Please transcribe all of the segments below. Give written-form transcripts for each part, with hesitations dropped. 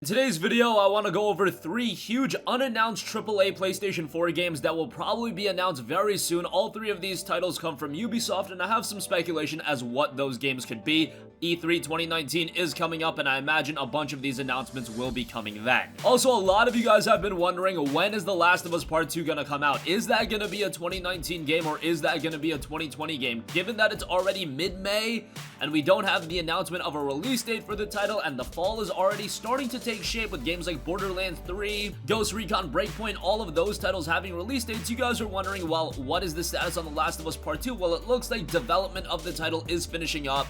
In today's video, I want to go over 3 huge unannounced AAA PlayStation 4 games that will probably be announced very soon. All 3 of these titles come from Ubisoft, and I have some speculation as what those games could be. E3 2019 is coming up, and I imagine a bunch of these announcements will be coming then. Also, a lot of you guys have been wondering, when is The Last of Us Part 2 gonna come out? Is that gonna be a 2019 game, or is that gonna be a 2020 game? Given that it's already mid-May, and we don't have the announcement of a release date for the title, and the fall is already starting to take shape with games like Borderlands 3, Ghost Recon Breakpoint, all of those titles having release dates, you guys are wondering, well, what is the status on The Last of Us Part 2? Well, it looks like development of the title is finishing up,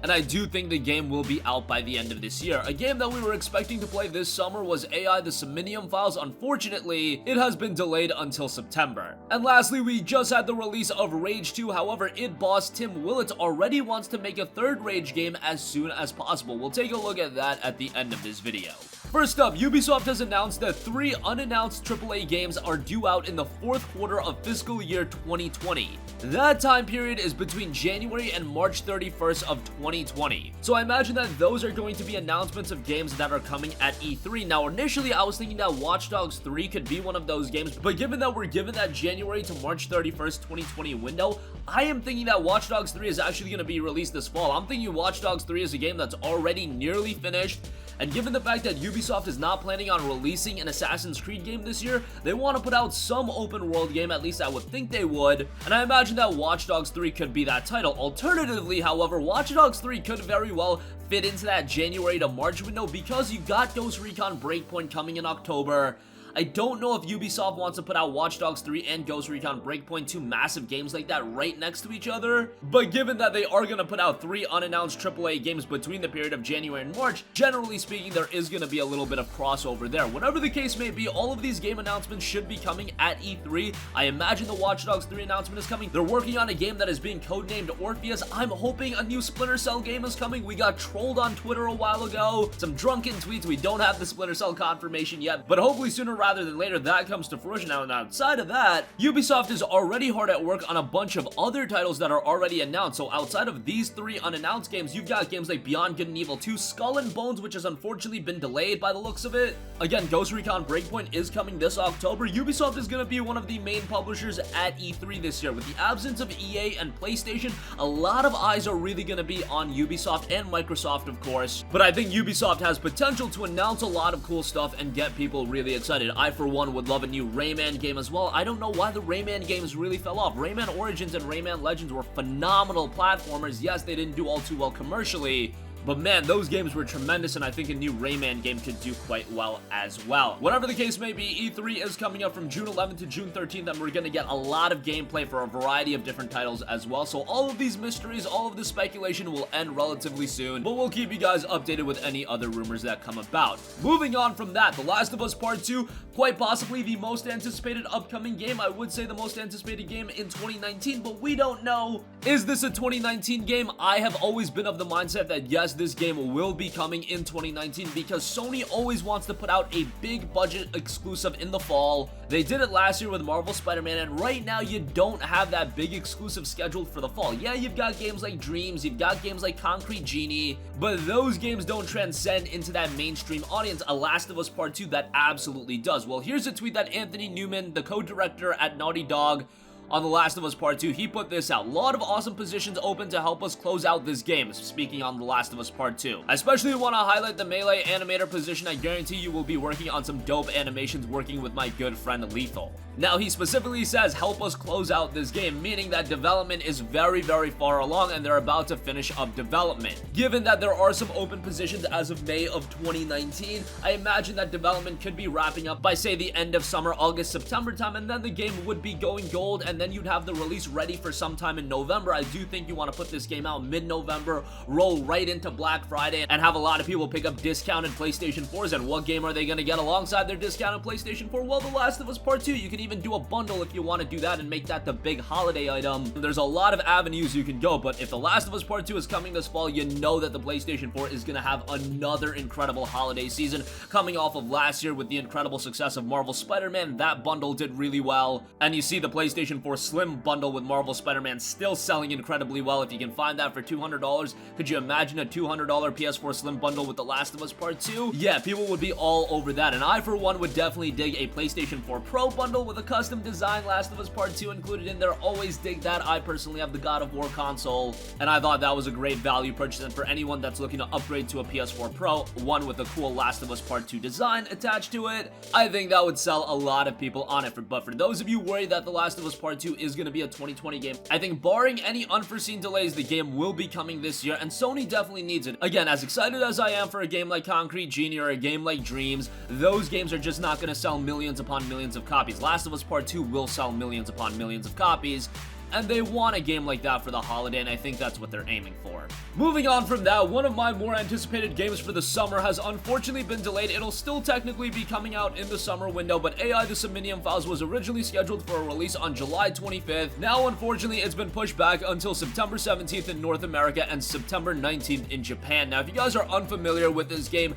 and I do think the game will be out by the end of this year. A game that we were expecting to play this summer was AI the Somnium Files. Unfortunately, it has been delayed until September. And lastly, we just had the release of Rage 2. However, id boss Tim Willits already wants to make a third Rage game as soon as possible. We'll take a look at that at the end of this video. First up, Ubisoft has announced that 3 unannounced AAA games are due out in the 4th quarter of fiscal year 2020. That time period is between January and March 31st of 2020. So I imagine that those are going to be announcements of games that are coming at E3. Now, initially, I was thinking that Watch Dogs 3 could be one of those games, but given that we're given that January to March 31st, 2020 window, I am thinking that Watch Dogs 3 is actually going to be released this fall. I'm thinking Watch Dogs 3 is a game that's already nearly finished, and given the fact that Ubisoft is not planning on releasing an Assassin's Creed game this year, they want to put out some open world game, at least I would think they would, and I imagine that Watch Dogs 3 could be that title. Alternatively, however, Watch Dogs 3 could very well fit into that January to March window because you got Ghost Recon Breakpoint coming in October. I don't know if Ubisoft wants to put out Watch Dogs 3 and Ghost Recon Breakpoint, 2 massive games like that right next to each other, but given that they are going to put out 3 unannounced AAA games between the period of January and March, generally speaking, there is going to be a little bit of crossover there. Whatever the case may be, all of these game announcements should be coming at E3. I imagine the Watch Dogs 3 announcement is coming. They're working on a game that is being codenamed Orpheus. I'm hoping a new Splinter Cell game is coming. We got trolled on Twitter a while ago. Some drunken tweets. We don't have the Splinter Cell confirmation yet, but hopefully sooner rather than later that comes to fruition. Now, and outside of that, Ubisoft is already hard at work on a bunch of other titles that are already announced. So outside of these 3 unannounced games, you've got games like Beyond Good and Evil 2, Skull and Bones, which has unfortunately been delayed by the looks of it. Again, Ghost Recon Breakpoint is coming this October. Ubisoft is going to be one of the main publishers at E3 this year. With the absence of EA and PlayStation, a lot of eyes are really going to be on Ubisoft and Microsoft, of course. But I think Ubisoft has potential to announce a lot of cool stuff and get people really excited. I, for one, would love a new Rayman game as well. I don't know why the Rayman games really fell off. Rayman Origins and Rayman Legends were phenomenal platformers. Yes, they didn't do all too well commercially, but man, those games were tremendous, and I think a new Rayman game could do quite well as well. Whatever the case may be, E3 is coming up from June 11th to June 13th, and we're going to get a lot of gameplay for a variety of different titles as well. So all of these mysteries, all of this speculation will end relatively soon, but we'll keep you guys updated with any other rumors that come about. Moving on from that, The Last of Us Part 2, quite possibly the most anticipated upcoming game. I would say the most anticipated game in 2019, but we don't know. Is this a 2019 game? I have always been of the mindset that yes, this game will be coming in 2019 because Sony always wants to put out a big budget exclusive in the fall. They did it last year with Marvel Spider-Man, and right now you don't have that big exclusive scheduled for the fall. Yeah, you've got games like Dreams, you've got games like Concrete Genie, but those games don't transcend into that mainstream audience. A Last of Us Part 2 that absolutely does. Well, here's a tweet that Anthony Newman, the co-director at Naughty Dog, on The Last of Us Part 2, he put this out. A lot of awesome positions open to help us close out this game, speaking on The Last of Us Part 2. I especially want to highlight the melee animator position. I guarantee you will be working on some dope animations working with my good friend Lethal. Now, he specifically says, help us close out this game, meaning that development is very, very far along and they're about to finish up development. Given that there are some open positions as of May of 2019, I imagine that development could be wrapping up by, say, the end of summer, August, September time, and then the game would be going gold, and then you'd have the release ready for sometime in November. I do think you want to put this game out mid-November, roll right into Black Friday, and have a lot of people pick up discounted PlayStation 4s, and what game are they going to get alongside their discounted PlayStation 4? Well, The Last of Us Part 2. You can even do a bundle if you want to do that and make that the big holiday item. There's a lot of avenues you can go, but if The Last of Us Part 2 is coming this fall, you know that the PlayStation 4 is going to have another incredible holiday season coming off of last year with the incredible success of Marvel Spider-Man. That bundle did really well, and you see the PlayStation 4 PS4 Slim bundle with Marvel Spider-Man still selling incredibly well. If you can find that for $200, could you imagine a $200 PS4 Slim bundle with The Last of Us Part 2? Yeah, people would be all over that, and I for one would definitely dig a PlayStation 4 Pro bundle with a custom design Last of Us Part 2 included in there. Always dig that. I personally have the God of War console, and I thought that was a great value purchase, and for anyone that's looking to upgrade to a PS4 Pro, one with a cool Last of Us Part 2 design attached to it, I think that would sell a lot of people on it. But for those of you worried that The Last of Us Part 2 is going to be a 2020 game, I think barring any unforeseen delays, the game will be coming this year, and Sony definitely needs it. Again, as excited as I am for a game like Concrete Genie or a game like Dreams, those games are just not going to sell millions upon millions of copies. Last of Us Part 2 will sell millions upon millions of copies, and they want a game like that for the holiday, and I think that's what they're aiming for. Moving on from that, one of my more anticipated games for the summer has unfortunately been delayed. It'll still technically be coming out in the summer window, but AI the Somnium Files was originally scheduled for a release on July 25th. Now, unfortunately, it's been pushed back until September 17th in North America and September 19th in Japan. Now, if you guys are unfamiliar with this game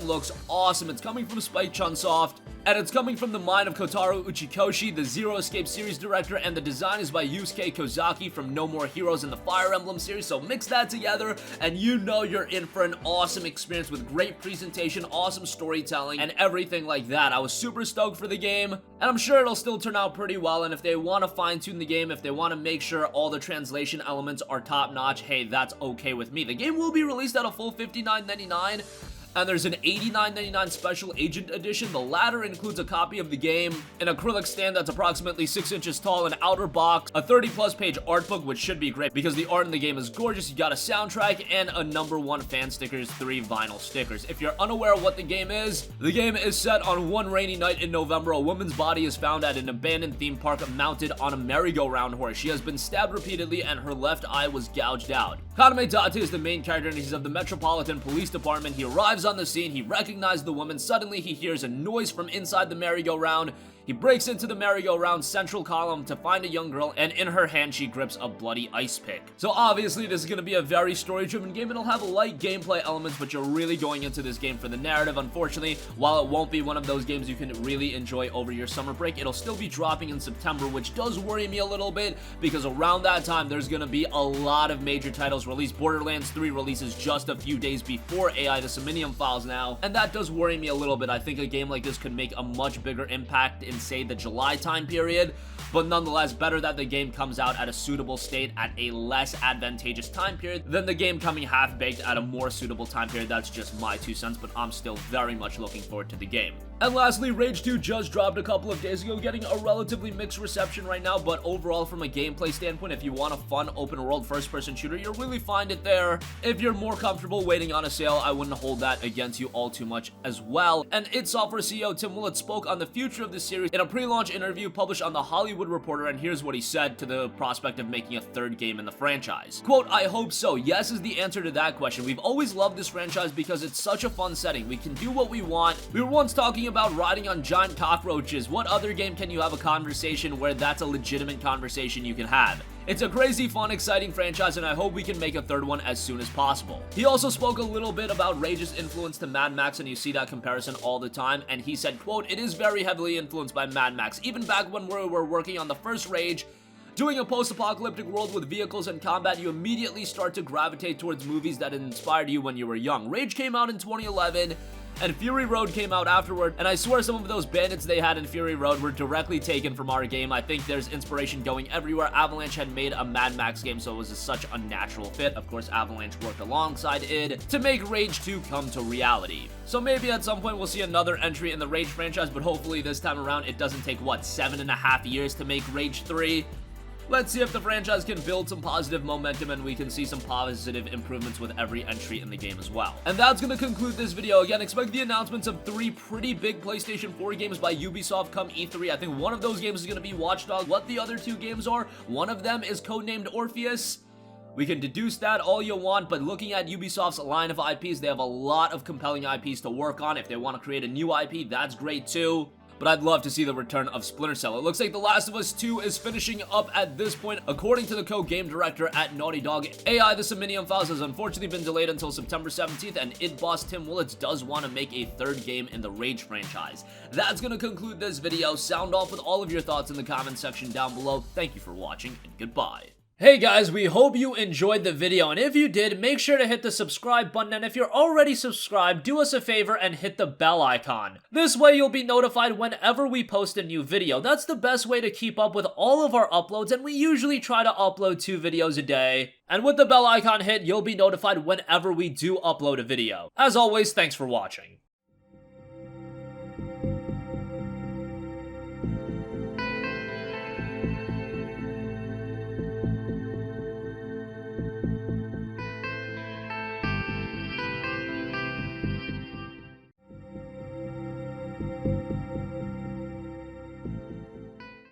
looks awesome. It's coming from Spike Chunsoft, and it's coming from the mind of Kotaro Uchikoshi, the Zero Escape series director, and the design is by Yusuke Kozaki from No More Heroes in the Fire Emblem series. So mix that together and you know you're in for an awesome experience with great presentation, awesome storytelling, and everything like that. I was super stoked for the game, and I'm sure it'll still turn out pretty well, and if they want to fine-tune the game, if they want to make sure all the translation elements are top-notch, hey, that's okay with me. The game will be released at a full $59.99, and there's an $89.99 Special Agent Edition. The latter includes a copy of the game, an acrylic stand that's approximately 6 inches tall, an outer box, a 30-plus page art book, which should be great because the art in the game is gorgeous. You got a soundtrack and a #1 fan stickers, 3 vinyl stickers. If you're unaware of what the game is set on one rainy night in November. A woman's body is found at an abandoned theme park mounted on a merry-go-round horse. She has been stabbed repeatedly and her left eye was gouged out. Kaname Date is the main character, and he's of the Metropolitan Police Department. He arrives on the scene, he recognizes the woman. Suddenly he hears a noise from inside the merry-go-round. He breaks into the merry-go-round central column to find a young girl, and in her hand she grips a bloody ice pick. So obviously this is going to be a very story-driven game. It'll have light gameplay elements, but you're really going into this game for the narrative. Unfortunately, while it won't be one of those games you can really enjoy over your summer break, it'll still be dropping in September, which does worry me a little bit because around that time there's going to be a lot of major titles released. Borderlands 3 releases just a few days before AI the Somnium Files now, and that does worry me a little bit. I think a game like this could make a much bigger impact in, say, the July time period, but nonetheless, better that the game comes out at a suitable state at a less advantageous time period than the game coming half-baked at a more suitable time period. That's just my 2 cents, but I'm still very much looking forward to the game. And lastly, Rage 2 just dropped a couple of days ago, getting a relatively mixed reception right now, but overall from a gameplay standpoint, if you want a fun open-world first-person shooter, you'll really find it there. If you're more comfortable waiting on a sale, I wouldn't hold that against you all too much as well. And id Software CEO Tim Willett spoke on the future of the series in a pre-launch interview published on The Hollywood Reporter, and here's what he said to the prospect of making a third game in the franchise. Quote, "I hope so. Yes is the answer to that question. We've always loved this franchise because it's such a fun setting. We can do what we want. We were once talking about riding on giant cockroaches. What other game can you have a conversation where that's a legitimate conversation you can have? It's a crazy, fun, exciting franchise, and I hope we can make a third one as soon as possible." He also spoke a little bit about Rage's influence to Mad Max, and you see that comparison all the time, and he said, quote, "It is very heavily influenced by Mad Max. Even back when we were working on the first Rage, doing a post-apocalyptic world with vehicles and combat, you immediately start to gravitate towards movies that inspired you when you were young. Rage came out in 2011, and Fury Road came out afterward, and I swear some of those bandits they had in Fury Road were directly taken from our game. I think there's inspiration going everywhere. Avalanche had made a Mad Max game, so it was such a natural fit. Of course, Avalanche worked alongside id to make Rage 2 come to reality. So maybe at some point we'll see another entry in the Rage franchise, but hopefully this time around it doesn't take, what, 7.5 years to make Rage 3? Let's see if the franchise can build some positive momentum and we can see some positive improvements with every entry in the game as well. And that's going to conclude this video. Again, expect the announcements of 3 pretty big PlayStation 4 games by Ubisoft come E3. I think one of those games is going to be Watch Dogs. What the other 2 games are, one of them is codenamed Orpheus. We can deduce that all you want, but looking at Ubisoft's line of IPs, they have a lot of compelling IPs to work on. If they want to create a new IP, that's great too. but I'd love to see the return of Splinter Cell. It looks like The Last of Us 2 is finishing up at this point. According to the co-game director at Naughty Dog, AI The Somnium Files has unfortunately been delayed until September 17th, and id boss Tim Willits does want to make a third game in the Rage franchise. That's going to conclude this video. Sound off with all of your thoughts in the comment section down below. Thank you for watching, and goodbye. Hey guys, we hope you enjoyed the video, and if you did, make sure to hit the subscribe button, and if you're already subscribed, do us a favor and hit the bell icon. This way you'll be notified whenever we post a new video. That's the best way to keep up with all of our uploads, and we usually try to upload 2 videos a day. And with the bell icon hit, you'll be notified whenever we do upload a video. As always, thanks for watching.